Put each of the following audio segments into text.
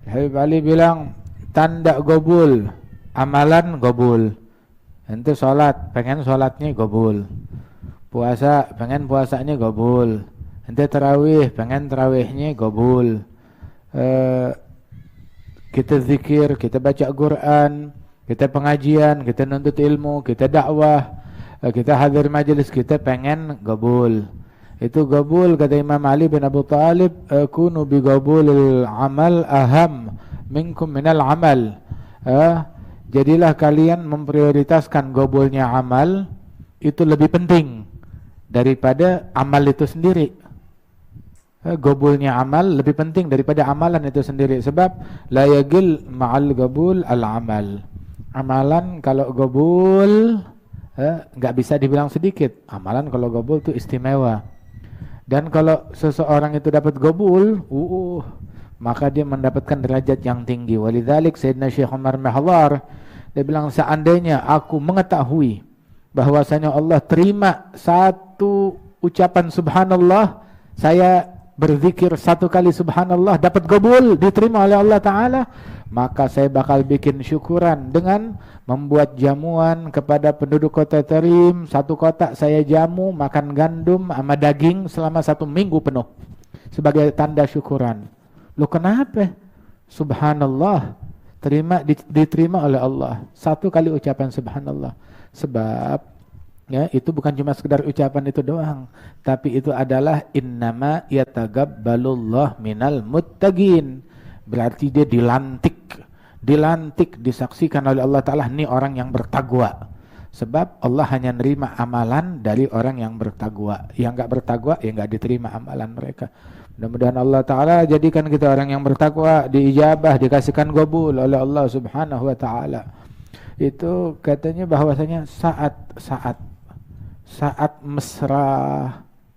Habib Ali bilang tanda gobul, amalan gobul. Ente sholat, pengen sholatnya gobul. Puasa, pengen puasanya gobul. Ente tarawih, pengen tarawihnya gobul. Kita zikir, kita baca Quran, kita pengajian, kita nuntut ilmu, kita dakwah, kita hadir majelis, kita pengen gobul. Itu gabul, kata Imam Ali bin Abu Talib, kunu bi gabulil amal aham minkum minal amal. Jadilah kalian memprioritaskan gabulnya amal itu lebih penting daripada amal itu sendiri. Gabulnya amal lebih penting daripada amalan itu sendiri, sebab la yagil ma'al gabul al amal. Amalan kalau gabul nggak bisa dibilang sedikit. Amalan kalau gabul itu istimewa. Dan kalau seseorang itu dapat gabul, maka dia mendapatkan derajat yang tinggi. Walidzalik Sayyidina Syekh Umar Mahdhar, dia bilang, seandainya aku mengetahui bahwasanya Allah terima satu ucapan subhanallah, saya berzikir satu kali subhanallah dapat gabul, diterima oleh Allah Ta'ala, maka saya bakal bikin syukuran dengan membuat jamuan kepada penduduk kota Tarim. Satu kotak saya jamu, makan gandum sama daging selama 1 minggu penuh sebagai tanda syukuran. Loh kenapa? Subhanallah diterima oleh Allah. 1 kali ucapan subhanallah. Sebab ya, itu bukan cuma sekedar ucapan itu doang, tapi itu adalah innama yatagabbalullah minal muttaqin. Berarti dia dilantik, disaksikan oleh Allah Ta'ala, ini orang yang bertakwa. Sebab Allah hanya nerima amalan dari orang yang bertakwa. Yang gak bertakwa, ya gak diterima amalan mereka. Mudah-mudahan Allah Ta'ala jadikan kita orang yang bertakwa, diijabah, dikasihkan gabul oleh Allah Subhanahu Wa Ta'ala. Itu katanya bahwasanya saat mesra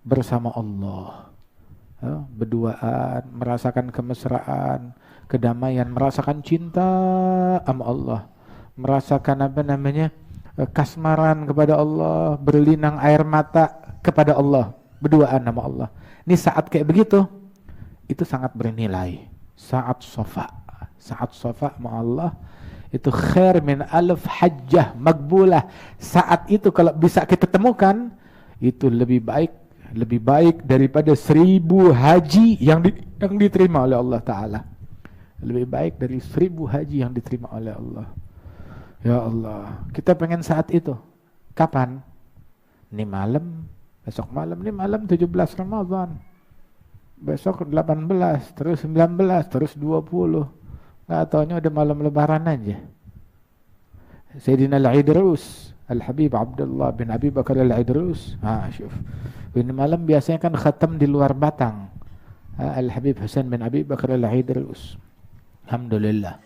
bersama Allah, berduaan, merasakan kemesraan, kedamaian, merasakan cinta sama Allah, merasakan kasmaran kepada Allah, berlinang air mata kepada Allah, berduaan sama Allah. Ini saat kayak begitu, itu sangat bernilai. Saat sofa sama Allah itu khair min alf hajjah makbulah. Saat itu kalau bisa kita temukan, itu lebih baik daripada 1000 haji yang diterima oleh Allah Ta'ala. Lebih baik dari 1000 haji yang diterima oleh Allah. Ya Allah, kita pengen saat itu. Kapan? Ini malam, besok malam, ini malam 17 Ramadan. Besok 18, terus 19, terus 20. Nggak taunya udah malam lebaran aja. Sayyidina Al-Idrus, Al-Habib Abdullah bin Abi Bakar Al-Idrus. Syuf. Ini malam biasanya kan khatam di luar Batang. Al-Habib Hasan bin Abi Bakar Al-Idrus. Alhamdulillah.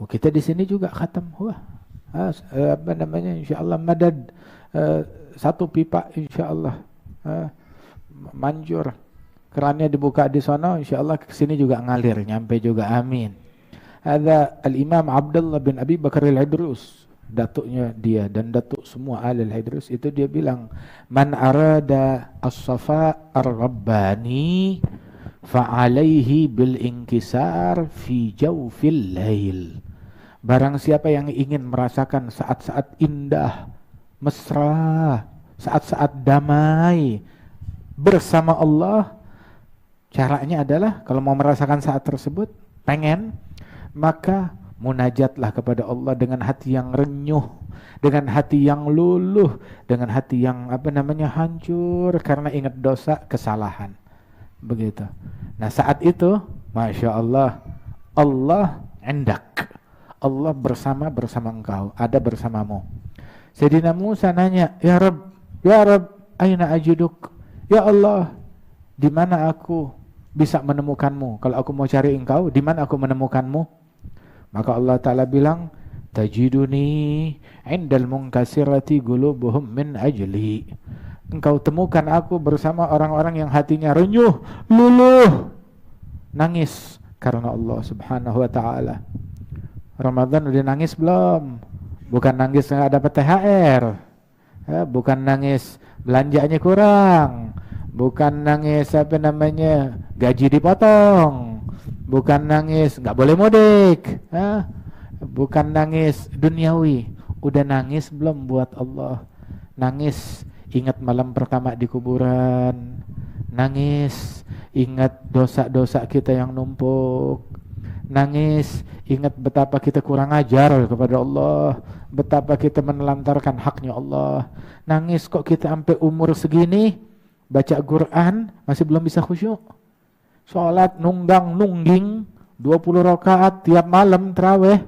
Kita di sini juga khatam. Insyaallah madad 1 pipa insyaallah. Manjur. Kerannya dibuka di sana, insyaallah ke sini juga ngalir, nyampe juga, amin. Ada Al-Imam Abdullah bin Abi Bakar Al-Idrus, datuknya dia dan datuk semua Al-Idrus, itu dia bilang, man arada as-safa ar-rabbani fa'alaihi bil inkisar fi jawfil lail. Barang siapa yang ingin merasakan saat-saat indah, mesra, saat-saat damai bersama Allah, caranya adalah kalau mau merasakan saat tersebut, pengen, maka munajatlah kepada Allah dengan hati yang renyuh, dengan hati yang luluh, dengan hati yang hancur karena ingat dosa, kesalahan. Begitu. Nah saat itu, Masya Allah, Allah endak, Allah bersama engkau, ada bersamamu. Sayyidina Musa nanya, Ya Rabb, aina ajiduk? Ya Allah, di mana aku bisa menemukanmu? Kalau aku mau cari engkau, di mana aku menemukanmu? Maka Allah Ta'ala bilang, tajiduni indal munkasirati qulubuhum min ajli. Engkau temukan aku bersama orang-orang yang hatinya renyuh, luluh, nangis karena Allah Subhanahu Wa Ta'ala. Ramadan udah nangis belum? Bukan nangis nggak dapat THR, bukan nangis belanjanya kurang, bukan nangis gaji dipotong, bukan nangis nggak boleh mudik, bukan nangis duniawi, udah nangis belum buat Allah, nangis ingat malam pertama di kuburan, nangis ingat dosa-dosa kita yang numpuk, nangis ingat betapa kita kurang ajar kepada Allah, betapa kita menelantarkan haknya Allah, nangis kok kita sampai umur segini baca Quran masih belum bisa khusyuk. Sholat nungging 20 rakaat tiap malam tarawih.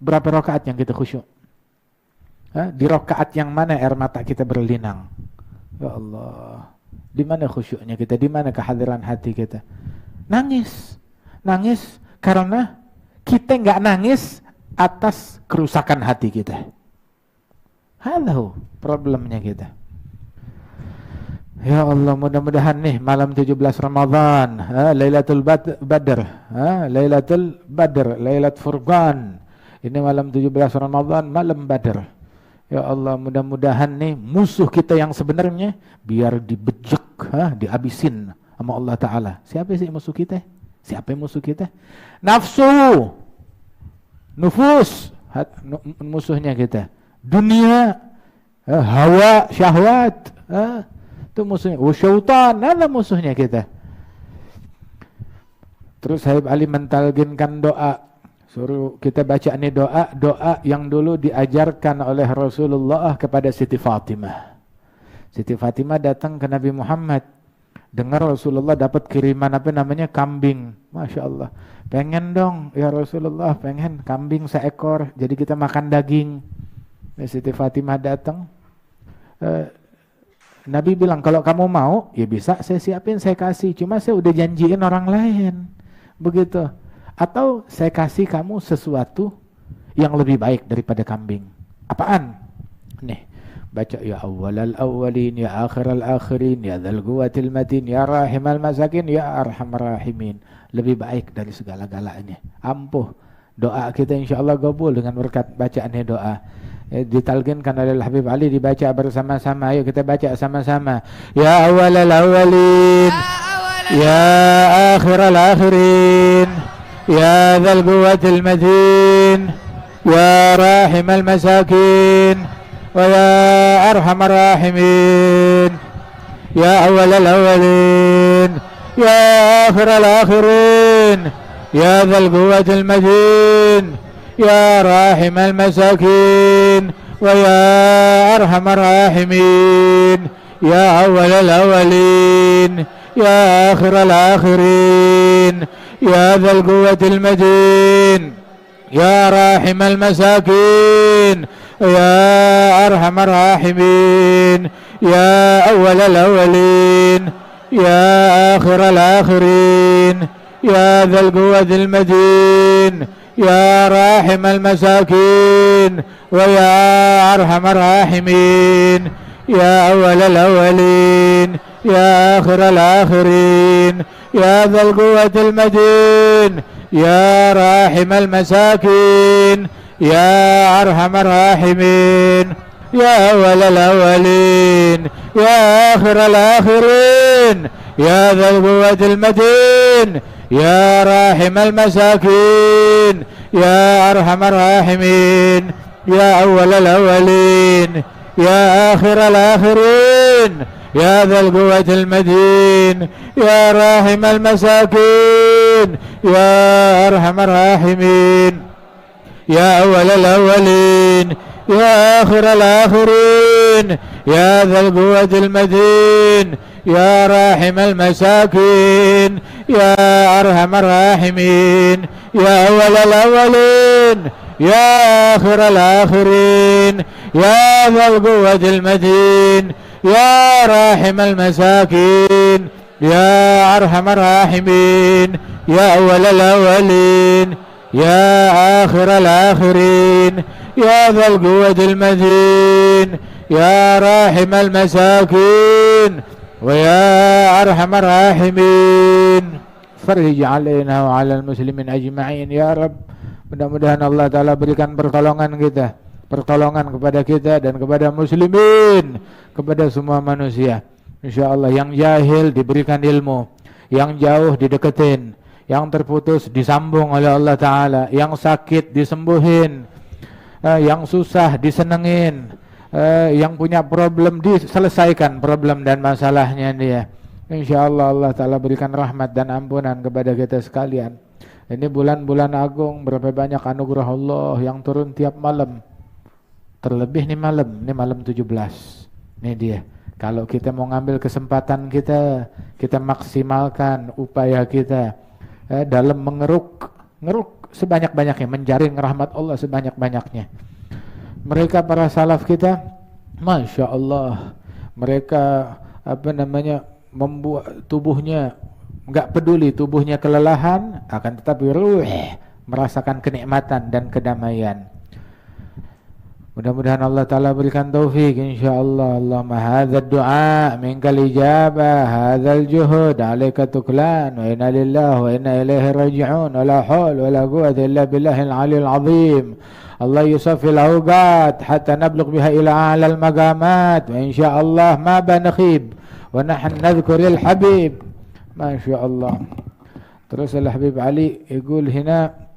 Berapa rakaat yang kita khusyuk? Di rakaat yang mana air mata kita berlinang? Ya Allah, di mana khusyuknya kita? Di mana kehadiran hati kita? Nangis karena kita nggak nangis atas kerusakan hati kita. Halo problemnya kita. Ya Allah, mudah-mudahan nih malam 17 Ramadan, Lailatul Badr, Lailatul Badr, Lailat Furqan. Ini malam 17 Ramadan, malam Badr. Ya Allah, mudah-mudahan nih musuh kita yang sebenarnya biar dibejek, dihabisin sama Allah Ta'ala. Siapa sih musuh kita? Siapa yang musuh kita? Nafsu, nufus, musuhnya kita. Dunia, hawa, syahwat, itu musuhnya. Syaitan, ada musuhnya kita. Terus Habib Ali mentalkinkan doa, suruh kita baca nih doa yang dulu diajarkan oleh Rasulullah kepada Siti Fatimah. Siti Fatimah datang ke Nabi Muhammad, dengar Rasulullah dapat kiriman kambing. Masya Allah, pengen dong ya Rasulullah, pengen kambing seekor, jadi kita makan daging. Siti Fatimah datang, Nabi bilang kalau kamu mau ya bisa saya siapin, saya kasih, cuma saya udah janjiin orang lain, begitu. Atau saya kasih kamu sesuatu yang lebih baik daripada kambing. Apaan? Nih, baca ya awwalal awwalin, ya akhiral akhirin, ya dzal quwwatil matin, ya rahimal masakin, ya arhamar rahimin. Lebih baik dari segala-galanya. Ampuh. Doa kita insyaallah qabul dengan berkat bacaannya doa. Ditalkinkan oleh Habib Ali, dibaca bersama-sama. Ayo kita baca sama-sama. Ya awwalal awwalin, ya akhiral akhirin, ya dzal quwwatil matin, ya rahimal masakin, wa ya arhamar rahimin. Ya awwalal awwalin, ya akhiral akhirin, ya dzal quwwatil matin, ya rahimal masakin, wa ya arhamar rahimin. Ya awwalal awwalin, ya akhiral akhirin, ya dzal quwwatil matin, ya rahimal masakin, ya arhamar rahimin. Ya awwalal awwalin, ya akhiral akhirin, ya dzal quwwatil matin, ya rahimal masakin, wa ya arhamar rahimin. Ya awwalal awwalin, ya akhiral akhirin, ya dzal quwwatil matin, ya rahimal masakin, ya arhamar rahimin. Ya awwalal awwalin, ya akhiral akhirin, ya dzal quwwatil matin, ya rahimal masakin, ya arhamar rahimin. Ya awwalal awwalin, ya akhiral akhirin, ya dzal quwwatil matin, ya rahimal masakin, ya arhamar rahimin. Ya awwalal awwalin, ya akhiral akhirin, ya dzal quwwatil matin, ya rahimal masakin, ya arhamar rahimin. Ya awwalal awwalin, ya akhiral akhirin, ya dzal quwwatil matin, ya rahimal masakin, ya arhamar rahimin. Ya awwalal awwalin, ya akhiral akhirin, ya dzal quwwatil matin, ya rahimal masakin, wa ya arhamar rahimin. Farij alaina wa alal muslimin ajma'in ya Rabb. Mudah-mudahan Allah Ta'ala berikan pertolongan kita, pertolongan kepada kita dan kepada muslimin, kepada semua manusia. InsyaAllah yang jahil diberikan ilmu, yang jauh dideketin, yang terputus disambung oleh Allah Ta'ala, yang sakit disembuhin, yang susah disenengin, yang punya problem diselesaikan problem dan masalahnya dia. InsyaAllah Allah Ta'ala berikan rahmat dan ampunan kepada kita sekalian. Ini bulan-bulan agung, berapa banyak anugerah Allah yang turun tiap malam. Terlebih ini malam 17. Ini dia. Kalau kita mau ngambil kesempatan kita maksimalkan upaya kita dalam ngeruk sebanyak-banyaknya, menjaring rahmat Allah sebanyak-banyaknya. Mereka para salaf kita, Masya Allah, mereka membuat tubuhnya, enggak peduli tubuhnya kelelahan, akan tetapi ruh merasakan kenikmatan dan kedamaian. Mudah-mudahan Allah Ta'ala berikan taufik insyaallah. Allahumma hadha du'a minkal ijabah, hadha al-juhud alaika tuklan, wa inna lillahi wa inna ilaihi raji'un, wa la hawla wa la quwwata illa billahil aliyyil azim. Allah yusaffi al-awqat hatta nablugh biha ila a'la al-maqamat, wa insyaallah ma banakhib wa nahnu nadhkuril habib. Masya Allah. Terus al-Habib Ali يقول هنا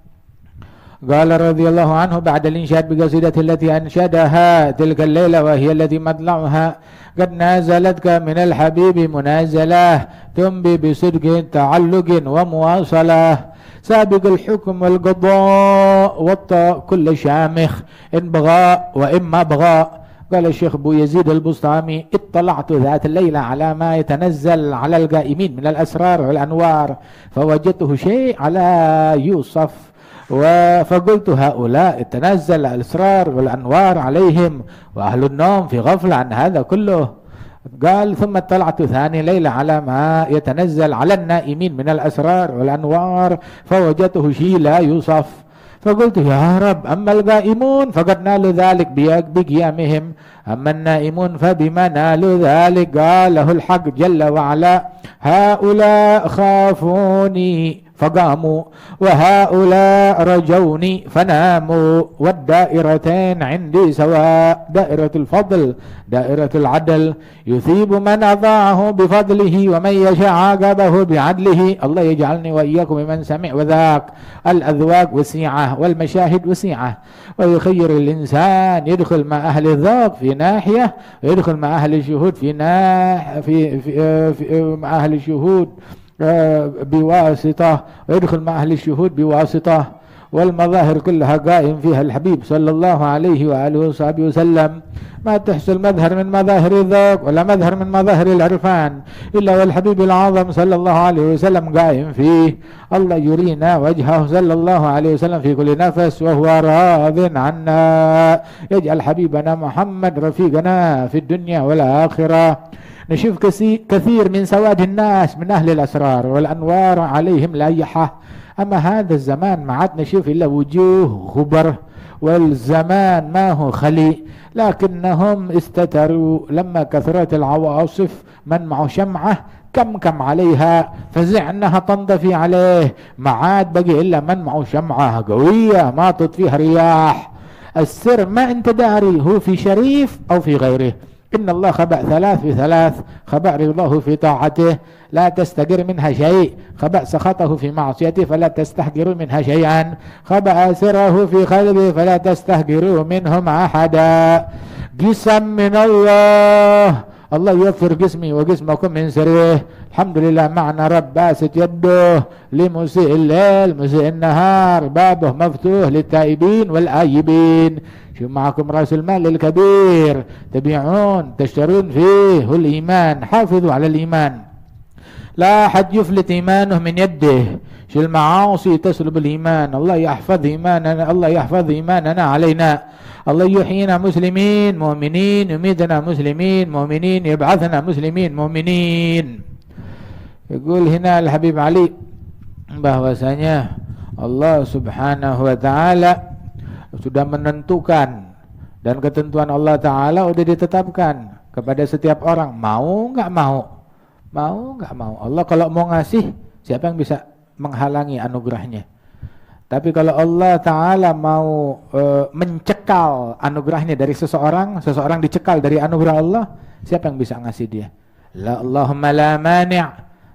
قال رضي الله عنه بعد الإنشاد بقصيدة التي أنشدها تلك الليلة وهي التي مطلعها قد نازلتك من الحبيب منازلة تنبي بصدق تعلق ومواصلة سابق الحكم والقضاء والطاء كل شامخ إن بغاء وإما بغاء. قال الشيخ أبو يزيد البسطامي اطلعت ذات الليلة على ما يتنزل على القائمين من الأسرار والأنوار فوجدته شيء على يوصف فقلت هؤلاء تنزل الأسرار والأنوار عليهم وأهل النوم في غفلة عن هذا كله. قال ثم اطلعت ثاني ليلة على ما يتنزل على النائمين من الأسرار والأنوار فوجدته شيء لا يوصف فقلت يا رب أما القائمون فقد نالوا ذلك بقيامهم أما النائمون فبما نالوا ذلك. قال له الحق جل وعلا هؤلاء خافوني فقاموا وهؤلاء رجوني فناموا والدائرتين عندي سواء دائرة الفضل دائرة العدل يثيب من أطاعه بفضله ومن يشاء عاقبه بعدله. الله يجعلني وإياكم ممن سمع وذاك. الأذواق وسيعة والمشاهد وسيعة ويخير الإنسان يدخل مع أهل الذوق في ناحية ويدخل مع أهل الشهود مع أهل الشهود بواسطة ويدخل مع أهل الشهود بواسطة والمظاهر كلها قائم فيها الحبيب صلى الله عليه وآله وصحبه وسلم. ما تحصل مظهر من مظاهر الذوق ولا مظهر من مظاهر العرفان إلا والحبيب العظم صلى الله عليه وسلم قائم فيه. الله يرينا وجهه صلى الله عليه وسلم في كل نفس وهو راض عنا. يجعل حبيبنا محمد رفيقنا في الدنيا والآخرة. نشوف كثير من سواد الناس من أهل الأسرار والأنوار عليهم لايحة. أما هذا الزمان ما عاد نشوف إلا وجوه غبر والزمان ما هو خلي لكنهم استتروا لما كثرت العواصف من معه شمعة كم عليها فزع أنها تنطفي عليه. ما عاد بقي إلا من معه شمعة قوية ما تطفيها رياح. السر ما أنت داري هو في شريف أو في غيره. إن الله خبأ ثلاث في ثلاث خبأ رضاه في طاعته لا تستقر منها شيء خبأ سخطه في معصيته فلا تستحقروا منها شيئا خبأ سره في قلبه فلا تستحقروا منهم أحدا. قسم من الله. الله يغفر قسمي وقسمكم من سره. الحمد لله معنا رب باسط يده لمسيء الليل مسيء النهار بابه مفتوح للتائبين والآيبين. شو معكم رأس المال الكبير تبيعون تشترون فيه الإيمان. حافظوا على الإيمان لا أحد يفلت إيمانه من يده. شو المعاصي تسلب الإيمان. الله يحفظ إيماننا الله يحفظ إيماننا علينا. الله يحيينا مسلمين مؤمنين يميتنا مسلمين مؤمنين يبعثنا مسلمين مؤمنين. يقول هنا الحبيب علي bahwasanya Allah Subhanahu wa taala sudah menentukan dan ketentuan Allah taala sudah ditetapkan kepada setiap orang mau enggak mau. Allah kalau mau ngasih siapa yang bisa menghalangi anugerahnya. Tapi kalau Allah Ta'ala mau mencekal anugerahnya dari seseorang dicekal dari anugerah Allah, siapa yang bisa ngasih dia? La Allahumma la mani'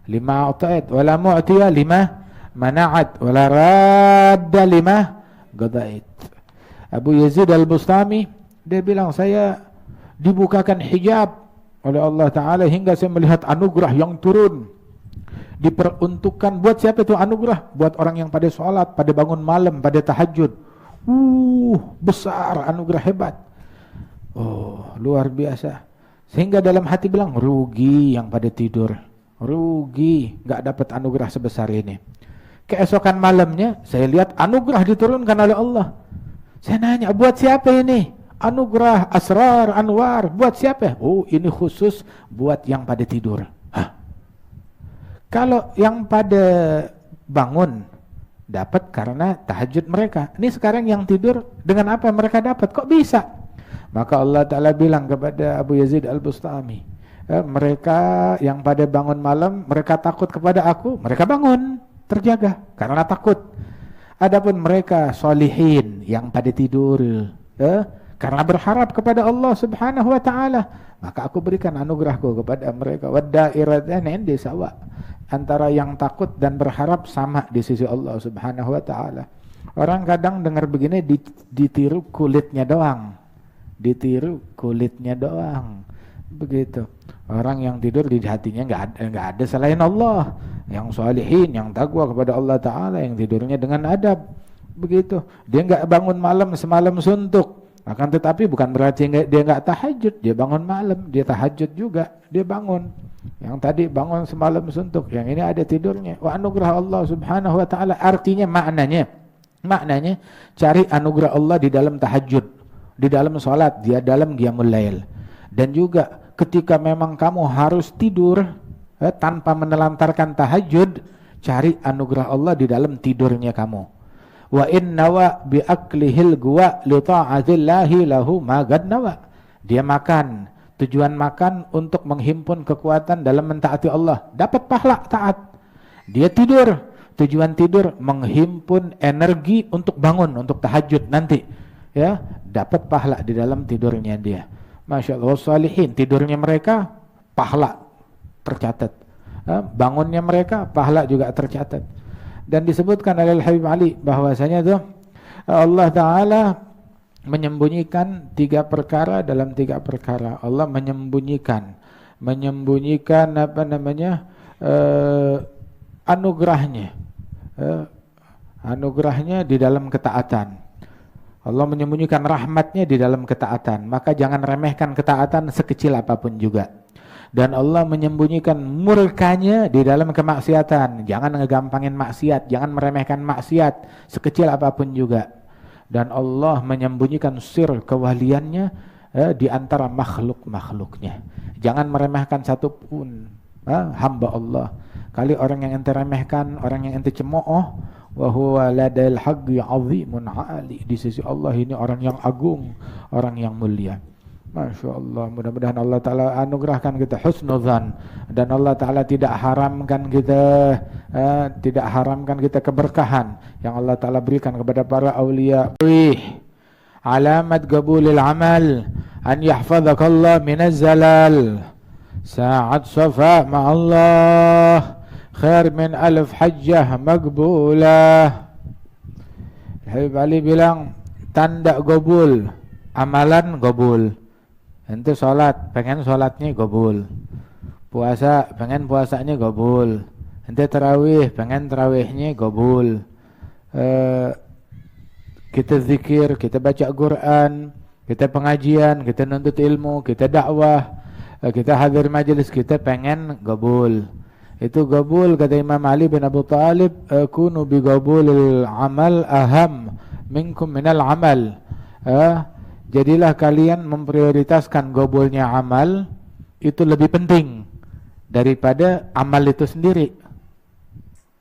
lima a'tait wa la mu'tiya lima mana'at wa la radda lima qadait. Abu Yazid Al-Bustami dia bilang, saya dibukakan hijab oleh Allah Ta'ala hingga saya melihat anugerah yang turun, diperuntukkan buat siapa itu anugerah? Buat orang yang pada sholat, pada bangun malam, pada tahajud. Besar anugerah, hebat. Oh, luar biasa. Sehingga dalam hati bilang, rugi yang pada tidur, rugi gak dapat anugerah sebesar ini. Keesokan malamnya saya lihat anugerah diturunkan oleh Allah. Saya nanya, buat siapa ini? Anugerah, asrar, anwar, buat siapa? Oh, ini khusus buat yang pada tidur. Kalau yang pada bangun dapat karena tahajud mereka. Ini sekarang yang tidur dengan apa mereka dapat? Kok bisa? Maka Allah Ta'ala bilang kepada Abu Yazid Al-Bustami, mereka yang pada bangun malam, mereka takut kepada aku, mereka bangun, terjaga karena takut. Adapun mereka solihin yang pada tidur, karena berharap kepada Allah Subhanahu wa Ta'ala, maka aku berikan anugerahku kepada mereka. Waddairatan indi sawa, antara yang takut dan berharap sama di sisi Allah Subhanahu wa Ta'ala. Orang kadang dengar begini ditiru kulitnya doang, ditiru kulitnya doang, begitu. Orang yang tidur di hatinya nggak ada selain Allah, yang salihin, yang takwa kepada Allah Ta'ala, yang tidurnya dengan adab, begitu. Dia nggak bangun malam semalam suntuk, akan tetapi bukan berarti dia nggak tahajud. Dia bangun malam, dia tahajud juga, dia bangun. Yang tadi bangun semalam suntuk, yang ini ada tidurnya. Wa anugerah Allah Subhanahu wa Ta'ala. Artinya maknanya cari anugerah Allah di dalam tahajud, di dalam salat, dia dalam qiyamul lail. Dan juga ketika memang kamu harus tidur tanpa menelantarkan tahajud, cari anugerah Allah di dalam tidurnya kamu. Wa innawa bi aklihil guwa li ta'atillahi lahu ma qad nawa. Dia makan, tujuan makan untuk menghimpun kekuatan dalam mentaati Allah, dapat pahala taat. Dia tidur, tujuan tidur menghimpun energi untuk bangun, untuk tahajud nanti, ya, dapat pahala di dalam tidurnya dia. Masya Allah, salihin, tidurnya mereka pahala tercatat, bangunnya mereka pahala juga tercatat. Dan disebutkan oleh Habib Ali bahwasanya tuh Allah Ta'ala menyembunyikan 3 perkara dalam 3 perkara. Allah menyembunyikan apa namanya, anugerahnya, anugerahnya di dalam ketaatan. Allah menyembunyikan rahmatnya di dalam ketaatan. Maka jangan remehkan ketaatan sekecil apapun juga. Dan Allah menyembunyikan murkanya di dalam kemaksiatan. Jangan ngegampangin maksiat, jangan meremehkan maksiat sekecil apapun juga. Dan Allah menyembunyikan sir kewaliannya di antara makhluk-makhluknya. Jangan meremehkan satupun hamba Allah. Kali orang yang ente remehkan, orang yang ente cemooh, wa huwa ladal haqqi 'azimun 'ali. Di sisi Allah ini orang yang agung, orang yang mulia. Masya Allah, mudah-mudahan Allah Ta'ala anugerahkan kita husnuzan, dan Allah Ta'ala tidak haramkan kita keberkahan yang Allah Ta'ala berikan kepada para awliya. Alamat qabulil amal an yahfadhakallah minaz zalal, sa'at safa ma'allah khair min alf hajjah maqbulah. Habib Ali bilang, tanda qabul, amalan qabul. Ente sholat, pengen sholatnya qabul. Puasa, pengen puasanya qabul. Ente tarawih, pengen tarawihnya qabul. Kita zikir, kita baca Quran, kita pengajian, kita nuntut ilmu, kita dakwah, kita hadir majelis, kita pengen qabul. Itu qabul, kata Imam Ali bin Abu Talib, kunu bi qabulil amal aham minkum minal amal. Jadilah kalian memprioritaskan qabulnya amal itu lebih penting daripada amal itu sendiri.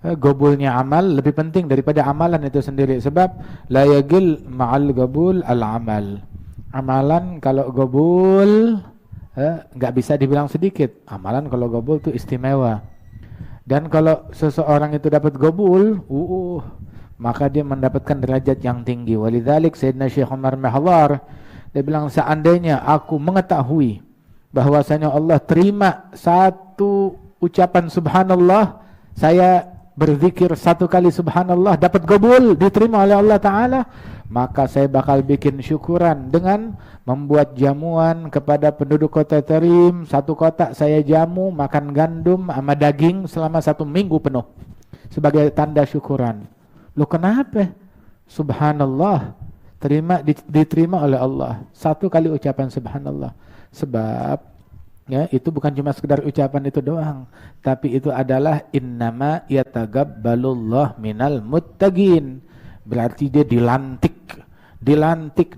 Qabulnya amal lebih penting daripada amalan itu sendiri. Sebab la yagil ma'al qabul al-amal. Amalan kalau qabul enggak bisa dibilang sedikit. Amalan kalau qabul itu istimewa. Dan kalau seseorang itu dapat qabul, maka dia mendapatkan derajat yang tinggi. Walidzalik Sayyidina Syekh Umar Mahwar, dia bilang, seandainya aku mengetahui bahwasanya Allah terima satu ucapan subhanallah, saya berzikir 1 kali subhanallah dapat qabul, diterima oleh Allah Ta'ala, maka saya bakal bikin syukuran dengan membuat jamuan kepada penduduk kota Tarim. 1 kotak saya jamu, makan gandum sama daging selama 1 minggu penuh sebagai tanda syukuran. Loh kenapa? Subhanallah diterima oleh Allah. 1 kali ucapan subhanallah. Sebab ya, itu bukan cuma sekedar ucapan itu doang, tapi itu adalah innama yatagabbalullah minal muttaqin. Berarti dia dilantik,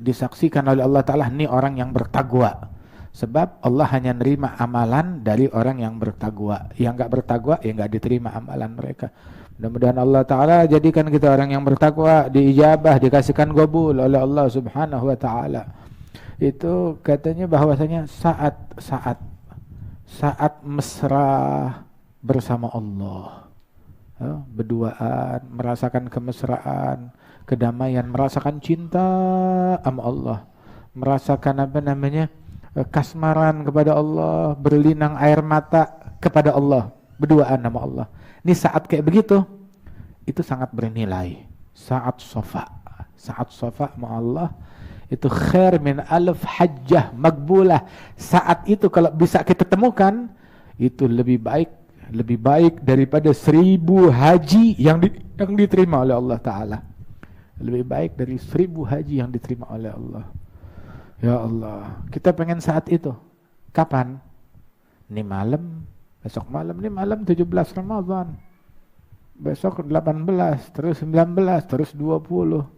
disaksikan oleh Allah Ta'ala, ini orang yang bertakwa. Sebab Allah hanya nerima amalan dari orang yang bertakwa. Yang enggak bertakwa, ya enggak diterima amalan mereka. Mudah-mudahan Allah Ta'ala jadikan kita orang yang bertakwa, diijabah, dikasihkan qabul oleh Allah Subhanahu wa Ta'ala. Itu katanya bahwasanya saat mesra bersama Allah, ya, berduaan, merasakan kemesraan, kedamaian, merasakan cinta sama Allah, merasakan kasmaran kepada Allah, berlinang air mata kepada Allah, berduaan sama Allah. Ini saat kayak begitu, itu sangat bernilai. Saat sofa sama Allah itu khair min alf hajjah makbulah. Saat itu kalau bisa kita temukan, itu lebih baik daripada 1000 haji yang diterima oleh Allah Ta'ala. Lebih baik dari 1000 haji yang diterima oleh Allah. Ya Allah, kita pengen saat itu. Kapan? Ini malam, besok malam, ini malam 17 Ramadan. Besok 18, terus 19, terus 20.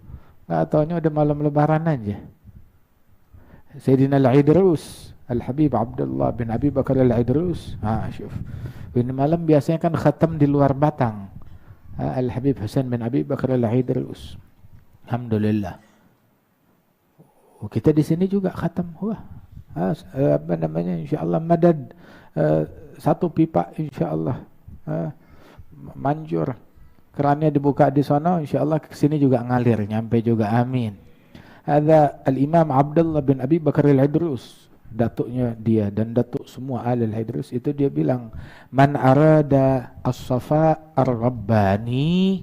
Nggak taunya udah malam lebaran aja. Sayyidina Al-Idrus, Al-Habib Abdullah bin Abi Bakar Al-Idrus. Syuf. Ini malam biasanya kan khatam di luar Batang. Al-Habib Hasan bin Abi Bakar Al-Idrus. Alhamdulillah. Kita di sini juga khatam. Wah. Insyaallah madad 1 pipa insyaallah. Manjur. Kerannya dibuka di sana, insyaallah ke sini juga ngalir, nyampe juga, amin. Ada Al-Imam Abdullah bin Abi Bakar Al-Idrus, datuknya dia dan datuk semua Al-Idrus, itu dia bilang, man arada as-safa ar-rabbani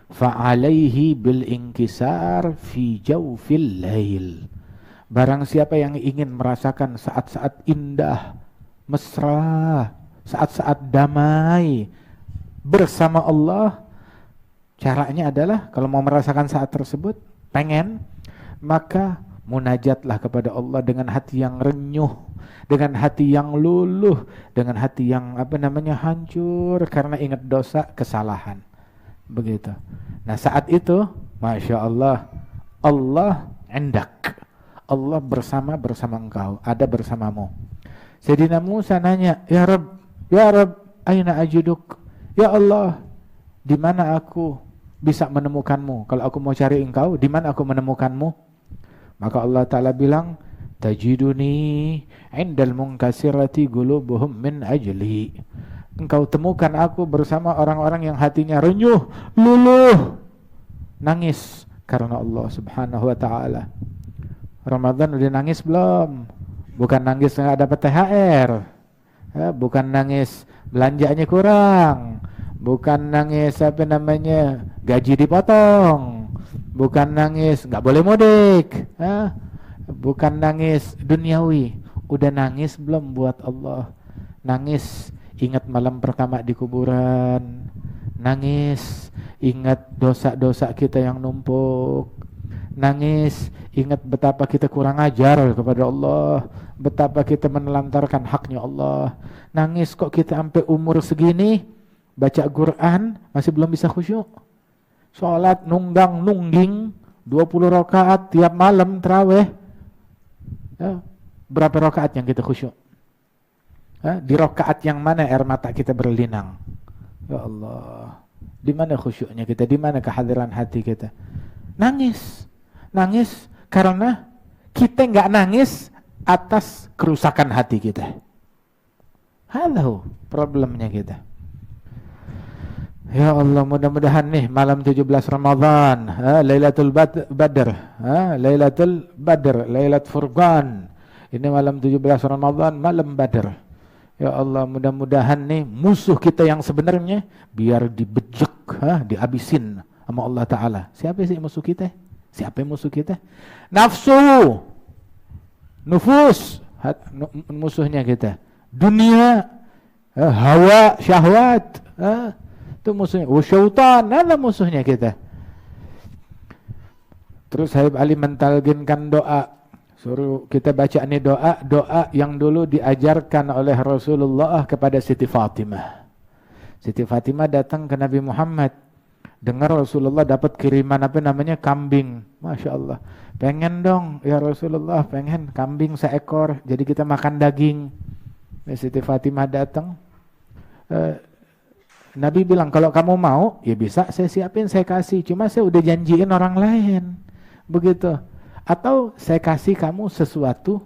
fa'alaihi bil inkisar fi jawfil lail. Barang siapa yang ingin merasakan saat-saat indah, mesra, saat-saat damai bersama Allah, caranya adalah kalau mau merasakan saat tersebut, maka munajatlah kepada Allah dengan hati yang renyuh, dengan hati yang luluh, dengan hati yang hancur karena ingat dosa, kesalahan. Begitu. Nah saat itu, Masya Allah, Allah endak. Allah bersama engkau, ada bersamamu. Sayyidina Musa nanya, Ya Rabb, aina ajiduk? Ya Allah, di mana aku bisa menemukanmu? Kalau aku mau cari engkau, di mana aku menemukanmu? Maka Allah Ta'ala bilang, tajiduni indal munkasirati gulubuhum min ajli. Engkau temukan aku bersama orang-orang yang hatinya renyuh, luluh, nangis karena Allah Subhanahu wa Ta'ala. Ramadan udah nangis belum? Bukan nangis nggak dapat THR, bukan nangis belanjanya kurang, bukan nangis gaji dipotong, bukan nangis nggak boleh mudik, bukan nangis duniawi. Udah nangis belum buat Allah? Nangis ingat malam pertama di kuburan, nangis ingat dosa-dosa kita yang numpuk, nangis ingat betapa kita kurang ajar kepada Allah, betapa kita menelantarkan haknya Allah. Nangis kok kita sampai umur segini baca Quran masih belum bisa khusyuk. Salat nungging 20 rakaat tiap malam tarawih. Berapa rakaat yang kita khusyuk? Di rakaat yang mana air mata kita berlinang? Ya Allah, di mana khusyuknya kita? Di mana kehadiran hati kita? Nangis karena kita nggak nangis atas kerusakan hati kita. Halo problemnya kita. Ya Allah, mudah-mudahan nih malam 17 Ramadan, Lailatul Badr, Lailatul Badr, Lailat Furqan. Ini malam 17 Ramadan, malam Badr. Ya Allah, mudah-mudahan nih musuh kita yang sebenarnya biar dibejek, dihabisin sama Allah Ta'ala. Siapa sih musuh kita? Siapa yang musuh kita? Nafsu, nufus, musuhnya kita. Dunia, hawa, syahwat, itu musuhnya. Syaitan, ada musuhnya kita. Terus Habib Ali mentalginkan doa. Suruh kita baca ini doa yang dulu diajarkan oleh Rasulullah kepada Siti Fatimah. Siti Fatimah datang ke Nabi Muhammad, dengar Rasulullah dapat kiriman kambing. Masya Allah, pengen dong ya Rasulullah, pengen kambing seekor, jadi kita makan daging. Siti Fatimah datang, Nabi bilang kalau kamu mau ya bisa saya siapin, saya kasih, cuma saya udah janjiin orang lain, begitu. Atau saya kasih kamu sesuatu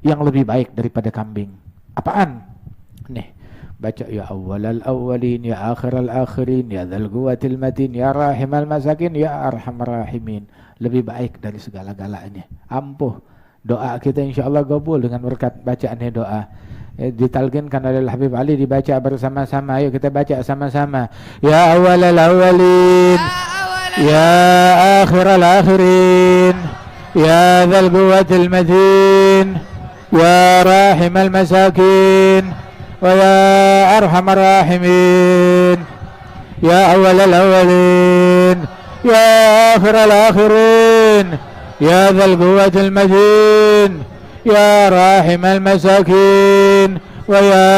yang lebih baik daripada kambing. Apaan? Nih, baca ya awwalal awwalin, ya akhiral akhirin, ya dzal quwwatil matin, ya rahimal masakin, ya arhamar rahimin. Lebih baik dari segala-galanya. Ampuh. Doa kita insyaallah qabul dengan berkat bacaan doa. Ditalginkan oleh Habib Ali, dibaca bersama-sama. Ayo kita baca sama-sama. Ya awwalal awwalin, ya akhiral akhirin, يا ذا القوة المتين، يا راحم المساكين، ويا أرحم الراحمين، يا أول الأولين، يا آخر الآخرين، يا ذا القوة المتين، يا راحم المساكين، ويا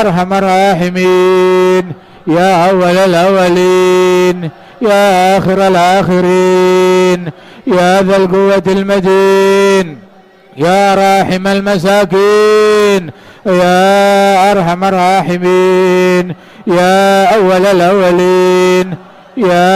أرحم الراحمين، يا أول الأولين، يا آخر الآخرين، يا ذا القوة المتين، يا راحم المساكين، يا أرحم الراحمين، يا أول الأولين، يا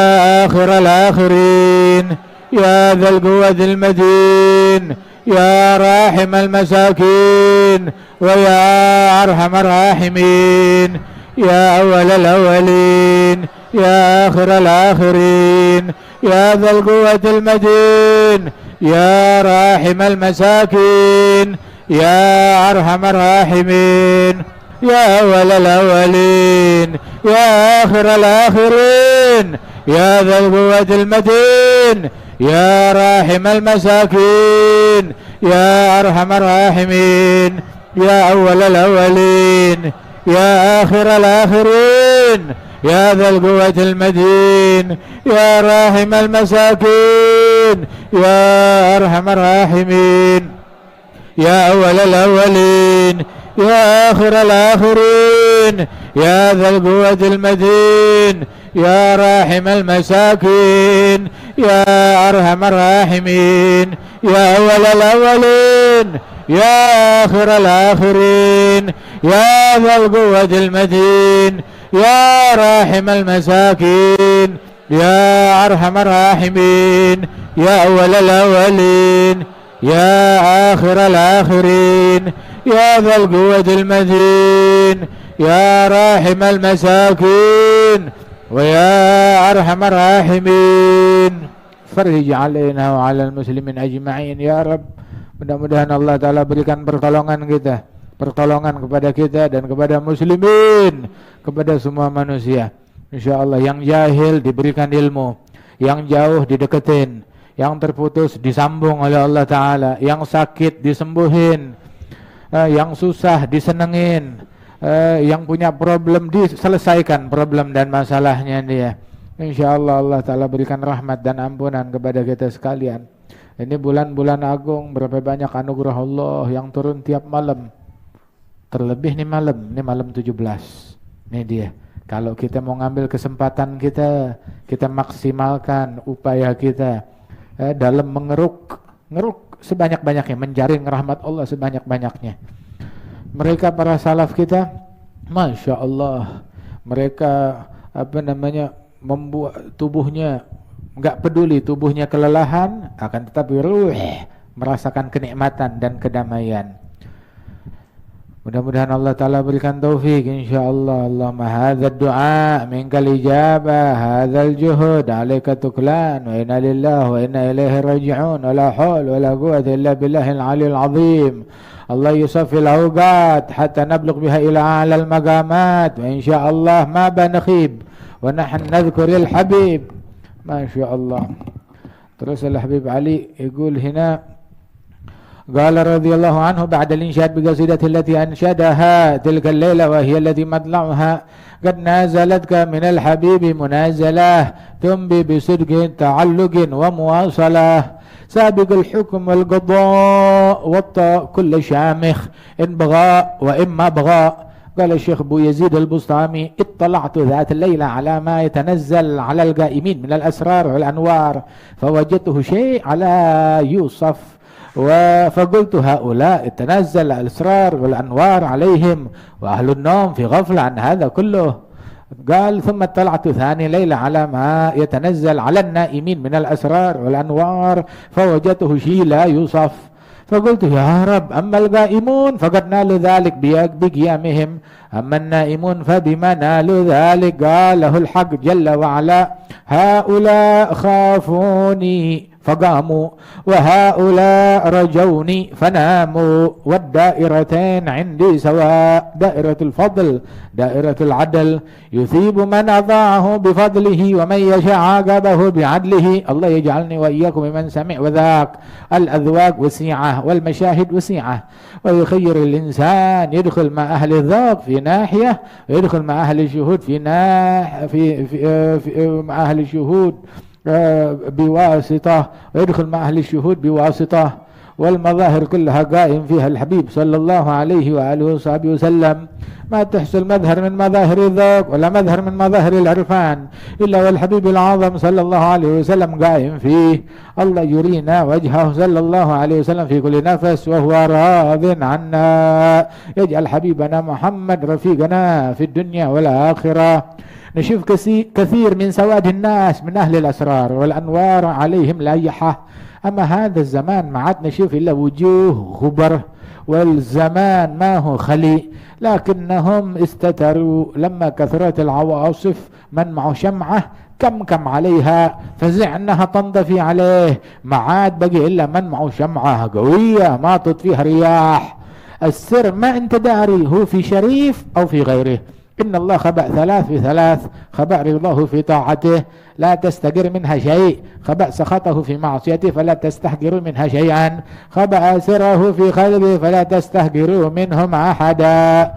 آخر الآخرين، يا ذا القوة المتين، يا راحم المساكين، ويا أرحم الراحمين، يا أول الأولين، يا آخر الآخرين، يا ذا القوة المتين، يا راحم المساكين، يا أرحم الراحمين، يا أول الأولين، يا آخر الآخرين، يا ذا القوة المتين، يا راحم المساكين، يا أرحم الراحمين، يا أول الأولين، يا آخر الآخرين، يا ذا القوة المتين، يا راحم المساكين، يا أرحم الراحمين، يا أول الأولين، يا آخر الآخرين، يا ذا القوة المتين، يا راحم المساكين، يا أرحم الراحمين، يا أول الأولين، يا آخر الآخرين، يا ذا القوة المتين، يا راحم المساكين، يا أرحم الراحمين، يا أول الأولين، يا آخر الآخرين، يا ذا القوة المتين، يا راحم المساكين، ويا أرحم الراحمين. فرج علينا وعلى المسلمين أجمعين ya Rabb. Mudah-mudahan Allah Ta'ala berikan pertolongan kepada kita dan kepada muslimin, kepada semua manusia. InsyaAllah yang jahil diberikan ilmu, yang jauh dideketin, yang terputus disambung oleh Allah Ta'ala, yang sakit disembuhin, yang susah disenengin, yang punya problem diselesaikan problem dan masalahnya dia. InsyaAllah Allah Ta'ala berikan rahmat dan ampunan kepada kita sekalian. Ini bulan-bulan agung, berapa banyak anugerah Allah yang turun tiap malam. Terlebih nih malam 17. Ini dia. Kalau kita mau ngambil kesempatan kita maksimalkan upaya kita dalam mengeruk sebanyak-banyaknya, menjaring rahmat Allah sebanyak-banyaknya. Mereka para salaf kita, Masya Allah, mereka membuat tubuhnya, enggak peduli tubuhnya kelelahan, akan tetapi ruh merasakan kenikmatan dan kedamaian. Mudah-mudahan Allah Ta'ala berikan taufik insyaallah. Allahumma hadha ad-du'a minkal ijabah, hadha al-juhud alaika tuklan, wa inna lillahi wa inna ilaihi raji'un, wa la hawla wa la quwwata illa billahil aliyyil azim. الله يصفي الأوقات حتى نبلغ بها إلى أعلى المقامات، وإن شاء الله ما بنخيب ونحن نذكر الحبيب. ما شاء الله. Terus الحبيب علي يقول هنا قال رضي الله عنه بعد الإنشاد بقصيدة التي أنشدها تلك الليلة وهي التي مطلعها قد نازلتك من الحبيب منازلة تنبي بصدق تعلق ومواصلة سابق الحكم والقضاء والطاء كل شامخ إن بغاء وإما بغاء. قال الشيخ أبو يزيد البسطامي اطلعت ذات الليلة على ما يتنزل على القائمين من الأسرار والأنوار فوجدته شيء على يوصف فقلت هؤلاء تنزل الأسرار والأنوار عليهم وأهل النوم في غفلة عن هذا كله. قال ثم اطلعت ثاني ليلة على ما يتنزل على النائمين من الأسرار والأنوار فوجدته شيء لا يوصف فقلت يا رب أما القائمون فقد نالوا ذلك بقيامهم أما النائمون فبما نالوا ذلك. قاله الحق جل وعلا هؤلاء خافوني فقاموا وهؤلاء رجوني فناموا والدائرتين عندي سواء دائرة الفضل دائرة العدل يثيب من أطاعه بفضله ومن يشاء عاقبه بعدله. الله يجعلني وإياكم من سمع وذاك. الأذواق وسيعة والمشاهد وسيعة ويخير الإنسان يدخل مع أهل الذوق في ناحية ويدخل مع أهل الشهود مع أهل الشهود بواسطة ويدخل مع أهل الشهود بواسطة والمظاهر كلها قائم فيها الحبيب صلى الله عليه وآله وصحبه وسلم. ما تحصل مظهر من مظاهر الذوق ولا مظهر من مظاهر العرفان إلا والحبيب العظم صلى الله عليه وسلم قائم فيه. الله يرينا وجهه صلى الله عليه وسلم في كل نفس وهو راض عنا. يجعل حبيبنا محمد رفيقنا في الدنيا والآخرة. نشوف كثير من سواد الناس من أهل الأسرار والأنوار عليهم لايحة. أما هذا الزمان ما عاد نشوف إلا وجوه غبر والزمان ما هو خلي لكنهم استتروا لما كثرت العواصف من معه شمعة كم عليها فزع أنها تنطفي عليه ما عاد بقي إلا من معه شمعة قوية ما تطفيها رياح. السر ما أنت داري هو في شريف أو في غيره. إن الله خبأ ثلاث في ثلاث خبأ رضاه في طاعته لا تستقر منها شيء خبأ سخطه في معصيته فلا تستحقروا منها شيئا خبأ سره في قلبه فلا تستهجروا منهم أحدا.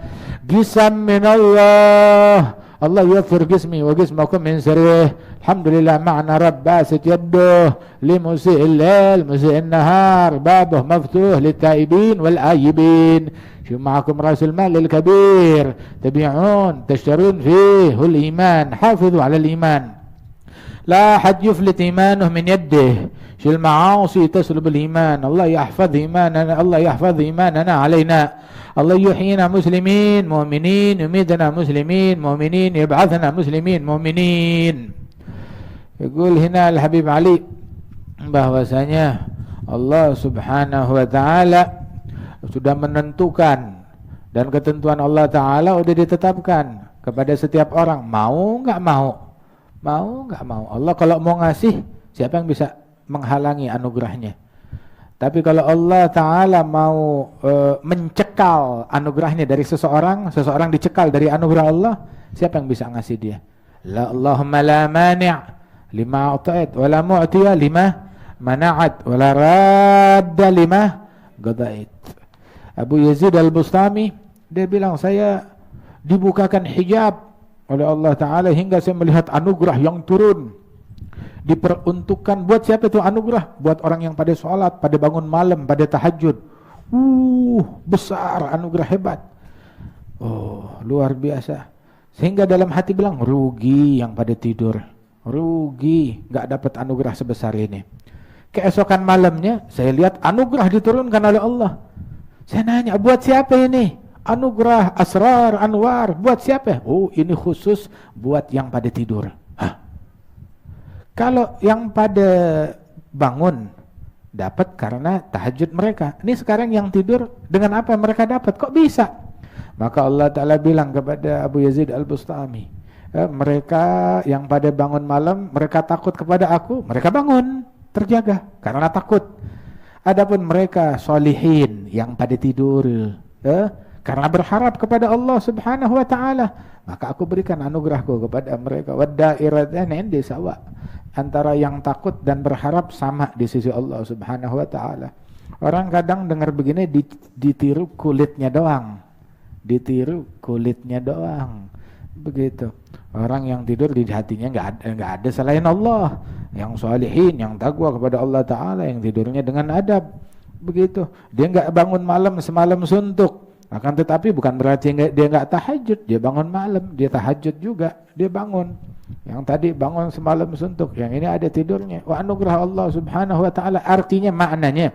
قسم من الله الله يغفر قسمي وقسمكم من سره. الحمد لله معنا رب باسط يده لمسيء الليل مسيء النهار بابه مفتوح للتائبين والآيبين. شو معكم رأس المال الكبير تبيعون تشترون فيه هو الإيمان. حافظوا على الإيمان لا أحد يفلت إيمانه من يده. شو المعاصي تسلب الإيمان. الله يحفظ إيماننا الله يحفظ إيماننا علينا. الله يحيينا مسلمين مؤمنين يميتنا مسلمين مؤمنين يبعثنا مسلمين مؤمنين. يقول هنا الحبيب علي bahwasanya Allah subhanahu wa ta'ala sudah menentukan dan ketentuan Allah Ta'ala sudah ditetapkan kepada setiap orang mau nggak mau Allah kalau mau ngasih siapa yang bisa menghalangi anugerahnya. Tapi kalau Allah Ta'ala mau mencekal anugerahnya dari seseorang dicekal dari anugerah Allah siapa yang bisa ngasih dia. La Allahumma la mani' lima a'tait wa la mu'tiya lima mana'at wa la radda lima qadait. Abu Yazid al-Bustami dia bilang saya dibukakan hijab oleh Allah Ta'ala hingga saya melihat anugerah yang turun diperuntukkan buat siapa itu anugerah? Buat orang yang pada sholat, pada bangun malam, pada tahajud. Besar anugerah hebat. Oh luar biasa. Sehingga dalam hati bilang rugi yang pada tidur, rugi gak dapat anugerah sebesar ini. Keesokan malamnya saya lihat anugerah diturunkan oleh Allah. Saya nanya, buat siapa ini? Anugerah, asrar, anwar, buat siapa? Oh, ini khusus buat yang pada tidur. Kalau yang pada bangun dapat karena tahajud mereka. Ini sekarang yang tidur dengan apa mereka dapat? Kok bisa? Maka Allah Ta'ala bilang kepada Abu Yazid al-Bustami, mereka yang pada bangun malam, mereka takut kepada aku, mereka bangun, terjaga karena takut. Adapun mereka solihin yang pada tidur, karena berharap kepada Allah Subhanahu wa taala, maka aku berikan anugerahku kepada mereka. Wadairatan indi sawa. Antara yang takut dan berharap sama di sisi Allah Subhanahu wa taala. Orang kadang dengar begini ditiru kulitnya doang. Ditiru kulitnya doang. Begitu. Orang yang tidur di hatinya enggak ada selain Allah. Yang salihin, yang takwa kepada Allah taala, yang tidurnya dengan adab. Begitu. Dia enggak bangun malam semalam suntuk. Akan tetapi bukan berarti dia enggak tahajud. Dia bangun malam, dia tahajud juga, dia bangun. Yang tadi bangun semalam suntuk, yang ini ada tidurnya. Wa anugerah Allah Subhanahu wa taala, artinya maknanya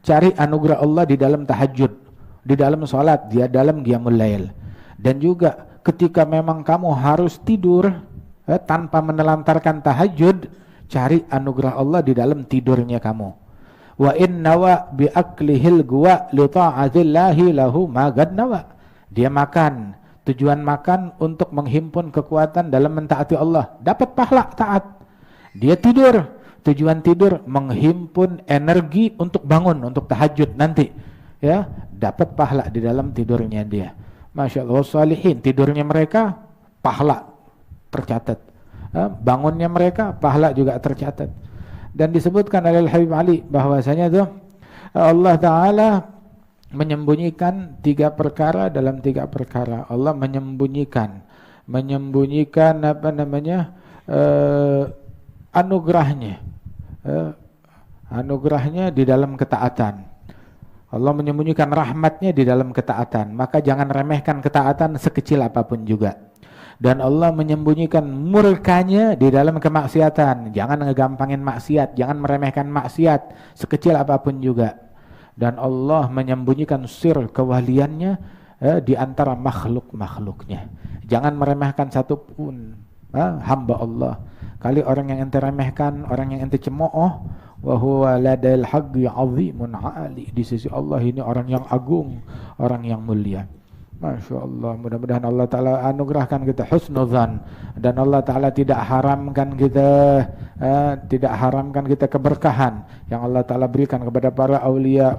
cari anugerah Allah di dalam tahajud, di dalam salat, di dalam qiyamul lail. Dan juga ketika memang kamu harus tidur tanpa menelantarkan tahajud, cari anugerah Allah di dalam tidurnya kamu. Wa innawa bi aklihil guwa li ta'atillahi lahu ma gadnawa. Dia makan, tujuan makan untuk menghimpun kekuatan dalam mentaati Allah, dapat pahala taat. Dia tidur, tujuan tidur menghimpun energi untuk bangun, untuk tahajud nanti, ya, dapat pahala di dalam tidurnya dia. Masya Allah, salihin, tidurnya mereka pahala tercatat, bangunnya mereka pahala juga tercatat. Dan disebutkan oleh Habib Ali bahwasanya tuh Allah Ta'ala menyembunyikan 3 perkara dalam 3 perkara. Allah menyembunyikan anugerahnya, anugerahnya di dalam ketaatan. Allah menyembunyikan rahmatnya di dalam ketaatan. Maka jangan remehkan ketaatan sekecil apapun juga. Dan Allah menyembunyikan murkanya di dalam kemaksiatan. Jangan ngegampangin maksiat, jangan meremehkan maksiat sekecil apapun juga. Dan Allah menyembunyikan sir kewaliannya di antara makhluk-makhluknya. Jangan meremehkan satupun hamba Allah. Kali orang yang ente remehkan, orang yang ente cemooh, wa huwa ladail haqqi 'azimun 'ali. Di sisi Allah ini orang yang agung, orang yang mulia. Masya Allah, mudah-mudahan Allah Ta'ala anugerahkan kita husnuzan, dan Allah Ta'ala tidak haramkan kita keberkahan yang Allah Ta'ala berikan kepada para aulia.